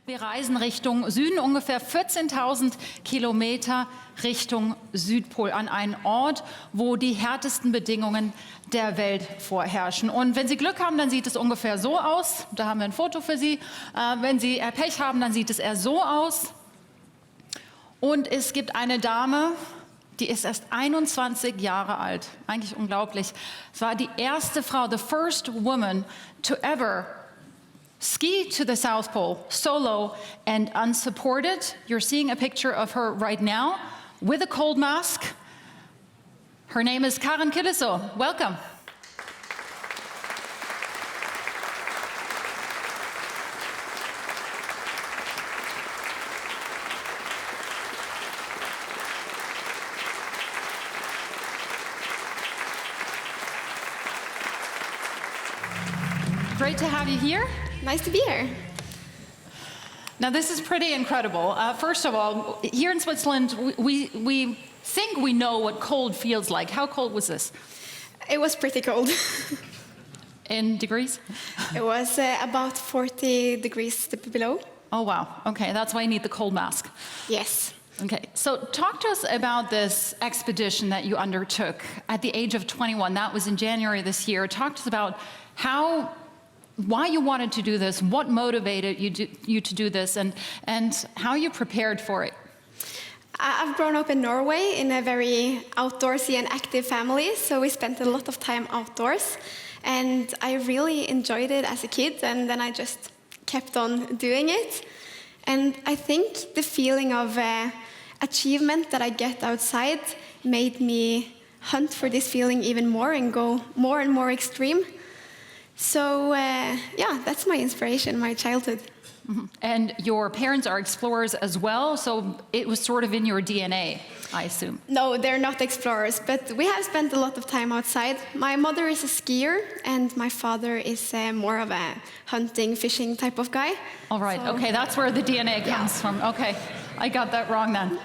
Wir reisen Richtung Süden, ungefähr 14.000 Kilometer Richtung Südpol, an einen Ort, wo die härtesten Bedingungen der Welt vorherrschen. Und wenn Sie Glück haben, dann sieht es ungefähr so aus. Da haben wir ein Foto für Sie. Wenn Sie Pech haben, dann sieht es eher so aus. Und es gibt eine Dame, die ist erst 21 Jahre alt. Eigentlich unglaublich. Es war die erste Frau, the first woman to ever ski to the South Pole solo and unsupported. You're seeing a picture of her right now with a cold mask. Her name is Kyllesø. Welcome. Great to have you here. Nice to be here. Now this is pretty incredible. First of all, here in Switzerland, we think we know what cold feels like. How cold was this? It was pretty cold. In degrees? It was about 40 degrees below. Oh wow, okay, that's why you need the cold mask. Yes. Okay, so talk to us about this expedition that you undertook at the age of 21. That was in January this year. Talk to us about why you wanted to do this, what motivated you to do this, and how you prepared for it. I've grown up in Norway in a very outdoorsy and active family, so we spent a lot of time outdoors, and I really enjoyed it as a kid, and then I just kept on doing it. And I think the feeling of achievement that I get outside made me hunt for this feeling even more and go more and more extreme. So, yeah, that's my inspiration, my childhood. Mm-hmm. And your parents are explorers as well, so it was sort of in your DNA, I assume. No, they're not explorers, but we have spent a lot of time outside. My mother is a skier, and my father is more of a hunting, fishing type of guy. All right, so, okay, that's where the DNA comes from. Okay, I got that wrong then.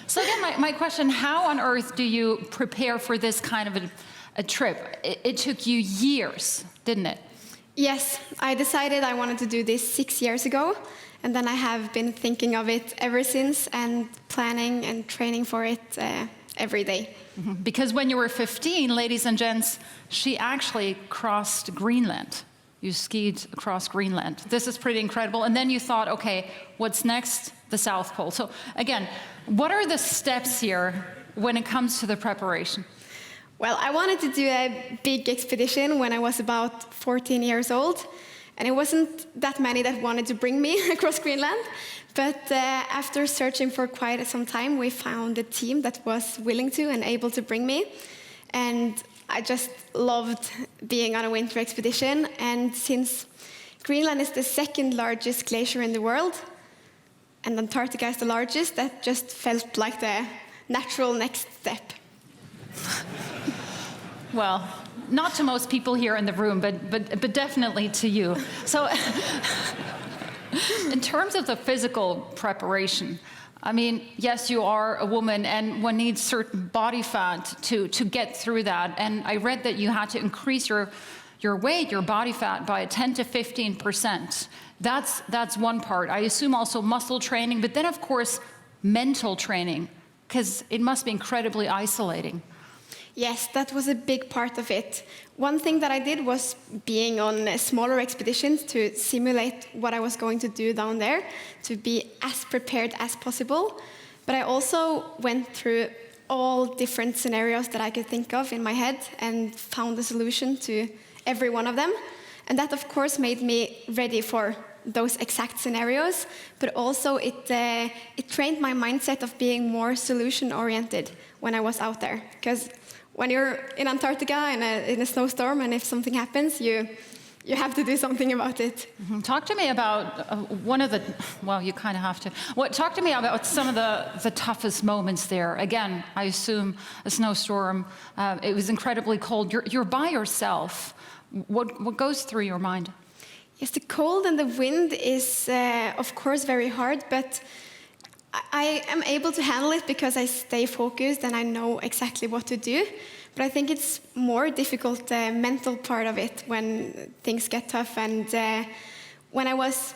So again, my question, how on earth do you prepare for this kind of a trip? It took you years, didn't it? Yes, I decided I wanted to do this 6 years ago, and then I have been thinking of it ever since and planning and training for it every day. Mm-hmm. Because when you were 15, ladies and gents, she actually crossed Greenland. You skied across Greenland. This is pretty incredible. And then you thought, okay, what's next? The South Pole. So again, what are the steps here when it comes to the preparation? Well, I wanted to do a big expedition when I was about 14 years old, and it wasn't that many that wanted to bring me across Greenland, but after searching for quite some time, we found a team that was willing to and able to bring me, and I just loved being on a winter expedition, and since Greenland is the second largest glacier in the world, and Antarctica is the largest, that just felt like the natural next step. Well, not to most people here in the room, but definitely to you. So in terms of the physical preparation, I mean, yes, you are a woman and one needs certain body fat to get through that. And I read that you had to increase your weight, your body fat by 10 to 15%. That's one part. I assume also muscle training, but then of course, mental training, because it must be incredibly isolating. Yes, that was a big part of it. One thing that I did was being on smaller expeditions to simulate what I was going to do down there, to be as prepared as possible. But I also went through all different scenarios that I could think of in my head and found a solution to every one of them. And that, of course, made me ready for those exact scenarios, but also it trained my mindset of being more solution-oriented when I was out there. Because when you're in Antarctica in a snowstorm, and if something happens, you have to do something about it. Mm-hmm. Talk to me about one of the, well, you kind of have to. Talk to me about some of the toughest moments there. Again, I assume a snowstorm. It was incredibly cold. You're by yourself. What goes through your mind? Yes, the cold and the wind is, of course, very hard, but I am able to handle it because I stay focused and I know exactly what to do. But I think it's more difficult, the mental part of it, when things get tough. And when I was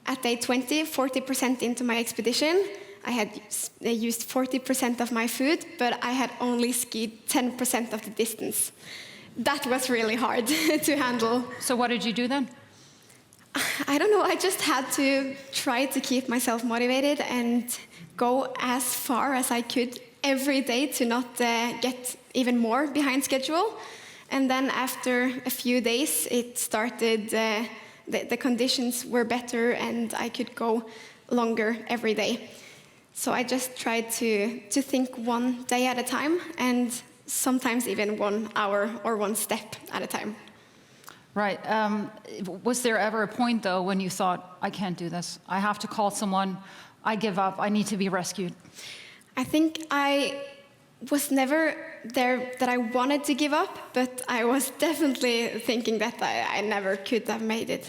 at day 20, 40% into my expedition, I had used 40% of my food, but I had only skied 10% of the distance. That was really hard to handle. So what did you do then? I don't know, I just had to try to keep myself motivated and go as far as I could every day to not get even more behind schedule. And then after a few days, it started, the conditions were better and I could go longer every day. So I just tried to think one day at a time and sometimes even 1 hour or one step at a time. Right. Was there ever a point, though, when you thought, I can't do this, I have to call someone, I give up, I need to be rescued? I think I was never there that I wanted to give up, but I was definitely thinking that I never could have made it.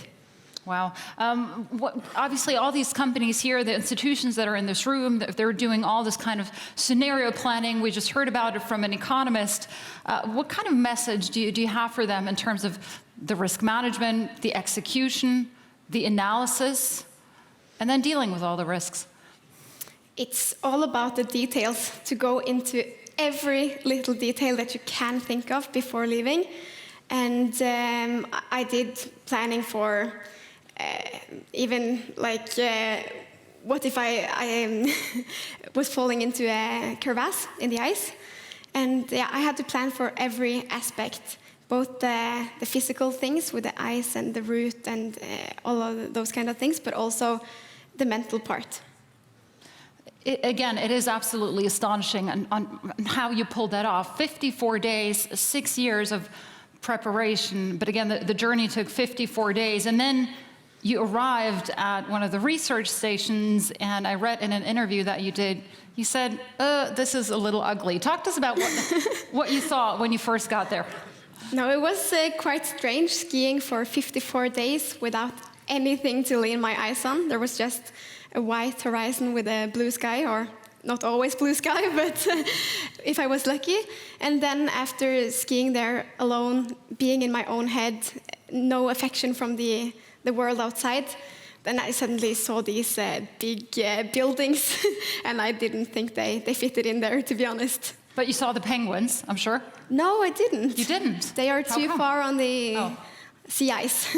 Wow. Obviously, all these companies here, the institutions that are in this room, they're doing all this kind of scenario planning. We just heard about it from an economist. What kind of message do you have for them in terms of the risk management, the execution, the analysis, and then dealing with all the risks? It's all about the details, to go into every little detail that you can think of before leaving. And I did planning for even like, what if I was falling into a crevasse in the ice? And yeah, I had to plan for every aspect, both the physical things with the ice and the route and all of those kind of things, but also the mental part. Again, it is absolutely astonishing on how you pulled that off. 54 days, 6 years of preparation, but again, the journey took 54 days, and then you arrived at one of the research stations, and I read in an interview that you did, you said, this is a little ugly. Talk to us about what you thought when you first got there. No, it was quite strange skiing for 54 days without anything to lean my eyes on. There was just a white horizon with a blue sky, or not always blue sky, but if I was lucky. And then after skiing there alone, being in my own head, no affection from the world outside, then I suddenly saw these big buildings, and I didn't think they fitted in there, to be honest. But you saw the penguins, I'm sure? No, I didn't. You didn't? They are too far on the sea ice.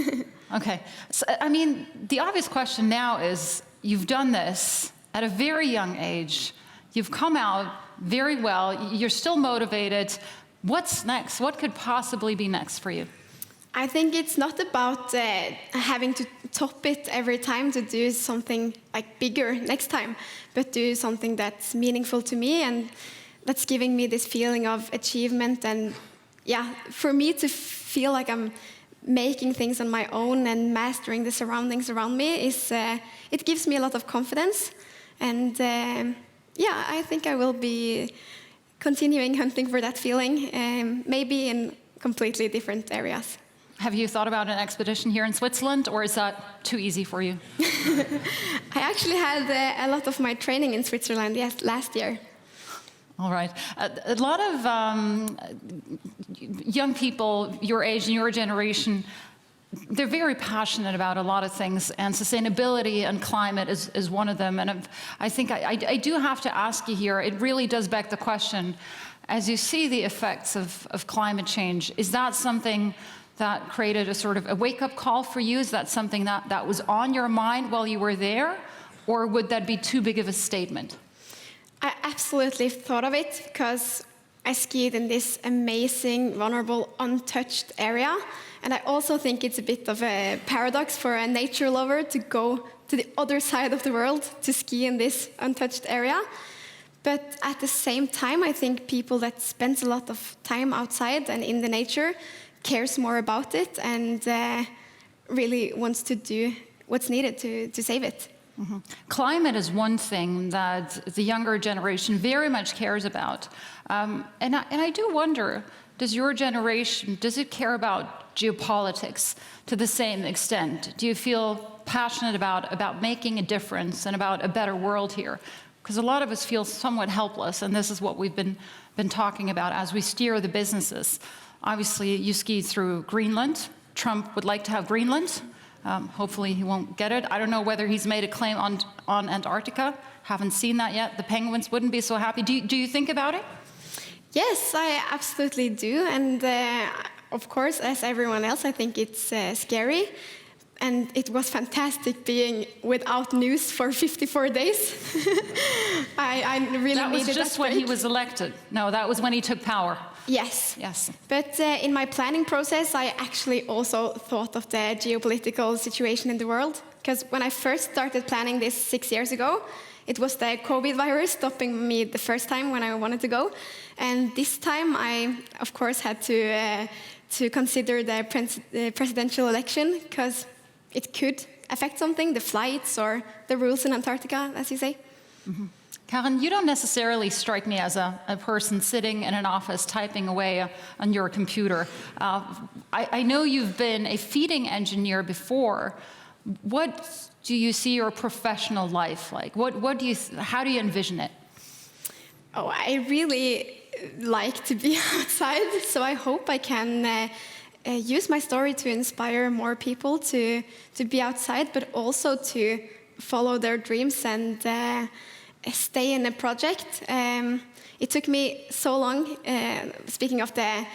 Okay. So, I mean, the obvious question now is, you've done this at a very young age. You've come out very well. You're still motivated. What's next? What could possibly be next for you? I think it's not about having to top it every time to do something like bigger next time, but do something that's meaningful to me and that's giving me this feeling of achievement. And yeah, for me to feel like I'm making things on my own and mastering the surroundings around me is it gives me a lot of confidence. And yeah, I think I will be continuing hunting for that feeling, maybe in completely different areas. Have you thought about an expedition here in Switzerland, or is that too easy for you? I actually had a lot of my training in Switzerland last year. All right. A lot of young people your age and your generation, they're very passionate about a lot of things, and sustainability and climate is one of them. And I think I do have to ask you here, it really does beg the question, as you see the effects of climate change, is that something that created a sort of a wake-up call for you? Is that something that was on your mind while you were there? Or would that be too big of a statement? I absolutely thought of it, because I skied in this amazing, vulnerable, untouched area. And I also think it's a bit of a paradox for a nature lover to go to the other side of the world to ski in this untouched area. But at the same time, I think people that spend a lot of time outside and in the nature cares more about it and really wants to do what's needed to save it. Mm-hmm. Climate is one thing that the younger generation very much cares about. And I do wonder, does your generation, does it care about geopolitics to the same extent? Do you feel passionate about making a difference and about a better world here? Because a lot of us feel somewhat helpless, and this is what we've been talking about as we steer the businesses. Obviously, you skied through Greenland. Trump would like to have Greenland. Hopefully he won't get it. I don't know whether he's made a claim on Antarctica. Haven't seen that yet. The penguins wouldn't be so happy. Do you think about it? Yes, I absolutely do. And of course, as everyone else, I think it's scary. And it was fantastic being without news for 54 days. I really that was needed just that when break. he was elected. No, that was when he took power. Yes. Yes. But in my planning process, I actually also thought of the geopolitical situation in the world. Because when I first started planning this 6 years ago, it was the COVID virus stopping me the first time when I wanted to go. And this time I, of course, had to consider the presidential election, because it could affect something, the flights or the rules in Antarctica, as you say. Mm-hmm. Karen, you don't necessarily strike me as a person sitting in an office typing away on your computer. I know you've been a feeding engineer before. What do you see your professional life like? How do you envision it? Oh, I really like to be outside, so I hope I can use my story to inspire more people to be outside, but also to follow their dreams and stay in a project. It took me so long, speaking of the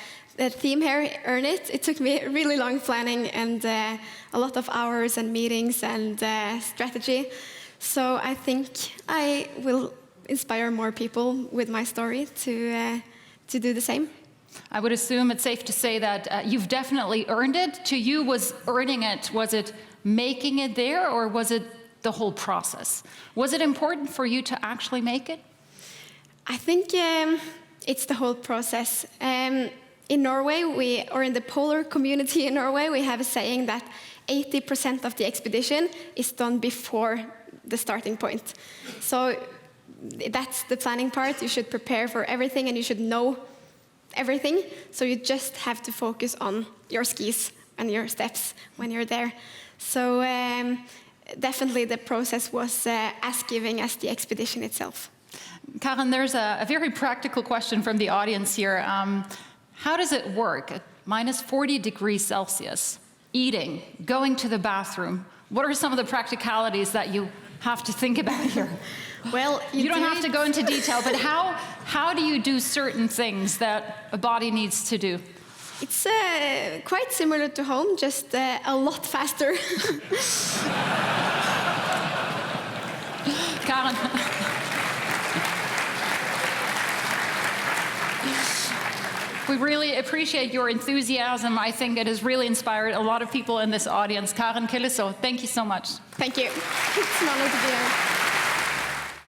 theme here, Earn It, it took me really long planning and a lot of hours and meetings and strategy. So I think I will inspire more people with my story to do the same. I would assume it's safe to say that you've definitely earned it. To you, was earning it, was it making it there, or was it the whole process? Was it important for you to actually make it? I think it's the whole process. In Norway, or in the polar community in Norway, we have a saying that 80% of the expedition is done before the starting point. So that's the planning part. You should prepare for everything and you should know everything. So you just have to focus on your skis and your steps when you're there. So definitely the process was as giving as the expedition itself. Karen, there's a very practical question from the audience here. How does it work at minus 40 degrees Celsius, eating, going to the bathroom? What are some of the practicalities that you have to think about here? Well, you don't have to go into detail, but how do you do certain things that a body needs to do? It's quite similar to home, just a lot faster. Karen. We really appreciate your enthusiasm. I think it has really inspired a lot of people in this audience. Karen Kyllesø, thank you so much. Thank you. It's an honor to be here.